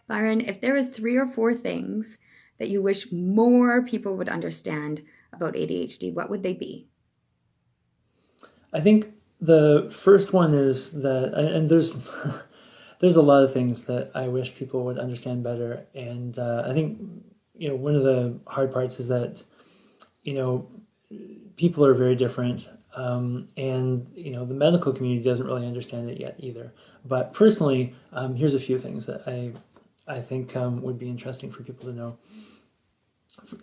Byron, if there was 3 or 4 things that you wish more people would understand about ADHD, what would they be? I think the first one is that, and there's a lot of things that I wish people would understand better, and I think one of the hard parts is that you know people are very different, and the medical community doesn't really understand it yet either. But personally, here's a few things that I think would be interesting for people to know.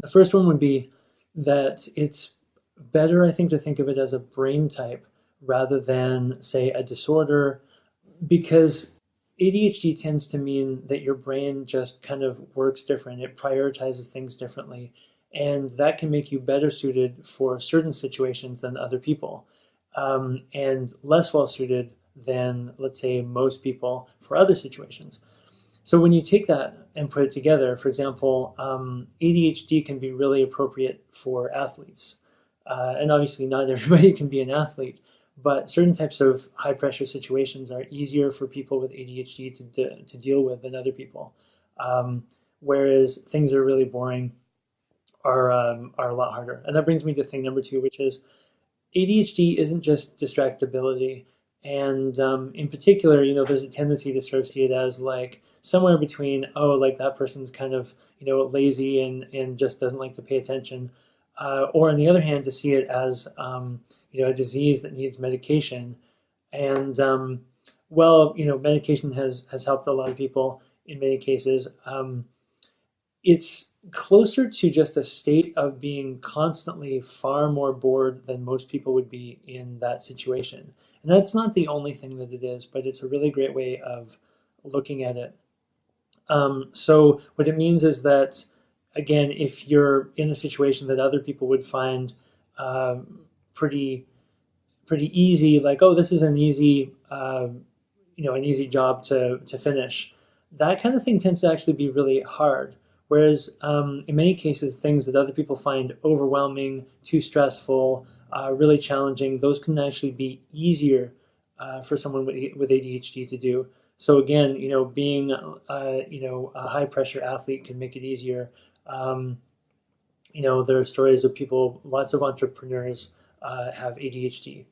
The first one would be that it's better, I think, to think of it as a brain type rather than, say, a disorder, because ADHD tends to mean that your brain just kind of works different. It prioritizes things differently, and that can make you better suited for certain situations than other people, and less well suited than, let's say, most people for other situations. So when you take that and put it together, for example, ADHD can be really appropriate for athletes. And obviously not everybody can be an athlete, but certain types of high pressure situations are easier for people with ADHD to deal with than other people. Whereas things that are really boring are a lot harder. And that brings me to thing number two, which is ADHD isn't just distractibility. And in particular, there's a tendency to sort of see it as like somewhere between, oh, like that person's kind of, lazy and just doesn't like to pay attention. Or on the other hand, to see it as, a disease that needs medication. And, medication has helped a lot of people in many cases. It's closer to just a state of being constantly far more bored than most people would be in that situation. And that's not the only thing that it is, but it's a really great way of looking at it. So what it means is that, again, if you're in a situation that other people would find pretty easy, like, oh, this is an easy an easy job to finish, that kind of thing tends to actually be really hard. Whereas in many cases, things that other people find overwhelming, too stressful, really challenging, those can actually be easier for someone with ADHD to do. So again, being a high pressure athlete can make it easier. There are stories of people, lots of entrepreneurs have ADHD.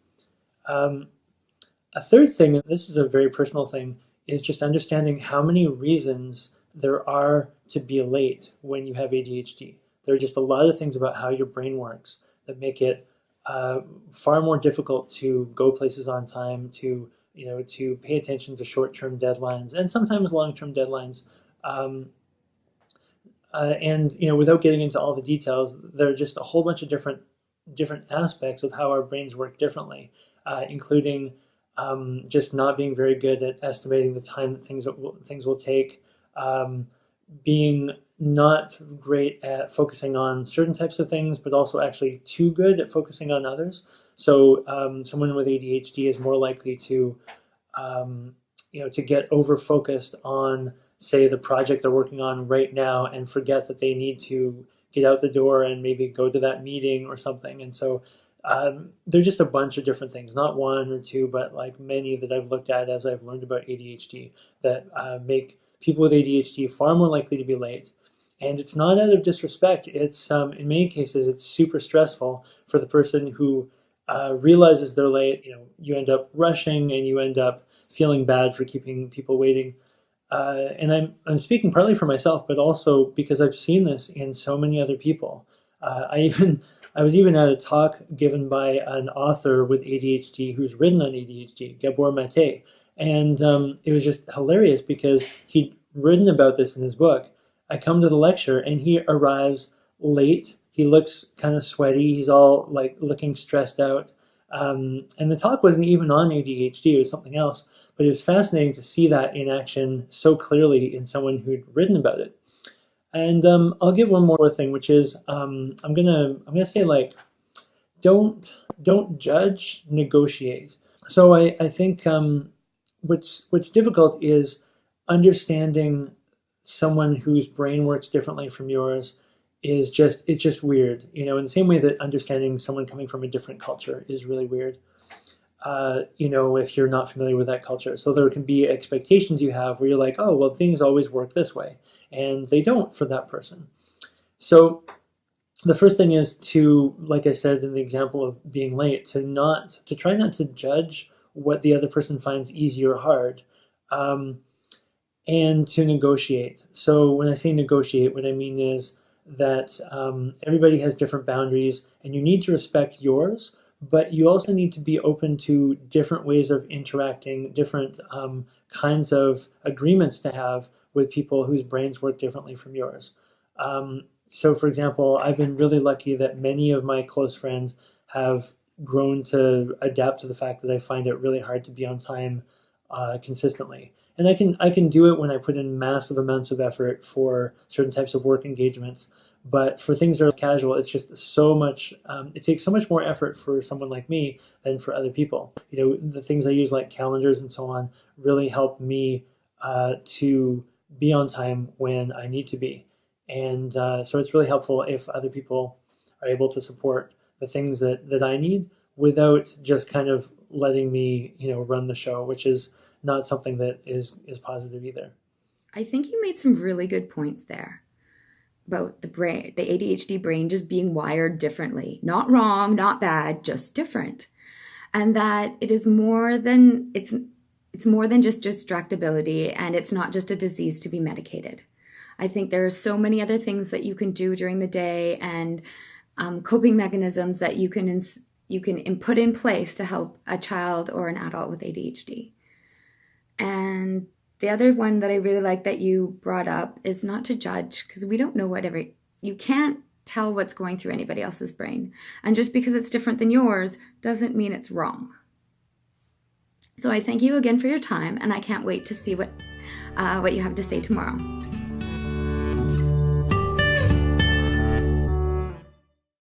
A third thing, and this is a very personal thing, is just understanding how many reasons there are to be late when you have ADHD. There are just a lot of things about how your brain works that make it far more difficult to go places on time, to pay attention to short-term deadlines and sometimes long-term deadlines. And without getting into all the details, there are just a whole bunch of different aspects of how our brains work differently, including just not being very good at estimating the time that things will take, being not great at focusing on certain types of things, but also actually too good at focusing on others. So someone with ADHD is more likely to get over focused on, say, the project they're working on right now and forget that they need to get out the door and maybe go to that meeting or something. And so there's just a bunch of different things, not one or two, but like many that I've looked at as I've learned about ADHD that make people with ADHD far more likely to be late. And it's not out of disrespect. It's in many cases, it's super stressful for the person who realizes they're late. You end up rushing and you end up feeling bad for keeping people waiting. And I'm speaking partly for myself, but also because I've seen this in so many other people. I was even at a talk given by an author with ADHD who's written on ADHD, Gabor Mate, and it was just hilarious because he'd written about this in his book. I come to the lecture and he arrives late. He looks kind of sweaty. He's all like looking stressed out. And the talk wasn't even on ADHD, it was something else. But it was fascinating to see that in action so clearly in someone who'd written about it. And I'll give one more thing, which is I'm gonna say, like, don't judge, negotiate. So I think what's difficult is understanding someone whose brain works differently from yours it's just weird, in the same way that understanding someone coming from a different culture is really weird. if you're not familiar with that culture. So there can be expectations you have where you're like, oh, well, things always work this way. And they don't for that person. So the first thing is to, like I said in the example of being late, to try not to judge what the other person finds easy or hard, and to negotiate. So when I say negotiate, what I mean is that everybody has different boundaries, and you need to respect yours, but you also need to be open to different ways of interacting, different kinds of agreements to have with people whose brains work differently from yours. So, for example, I've been really lucky that many of my close friends have grown to adapt to the fact that I find it really hard to be on time consistently. And I can do it when I put in massive amounts of effort for certain types of work engagements. But for things that are casual, it's just so much. It takes so much more effort for someone like me than for other people. The things I use like calendars and so on really help me to be on time when I need to be. And so it's really helpful if other people are able to support the things that I need without just kind of letting me, run the show, which is not something that is positive either. I think you made some really good points there about the brain, the ADHD brain just being wired differently. Not wrong, not bad, just different. And that it is more than, it's more than just distractibility, and it's not just a disease to be medicated. I think there are so many other things that you can do during the day, and coping mechanisms that you can put in place to help a child or an adult with ADHD. And the other one that I really like that you brought up is not to judge, because we don't know you can't tell what's going through anybody else's brain. And just because it's different than yours doesn't mean it's wrong. So I thank you again for your time, and I can't wait to see what you have to say tomorrow.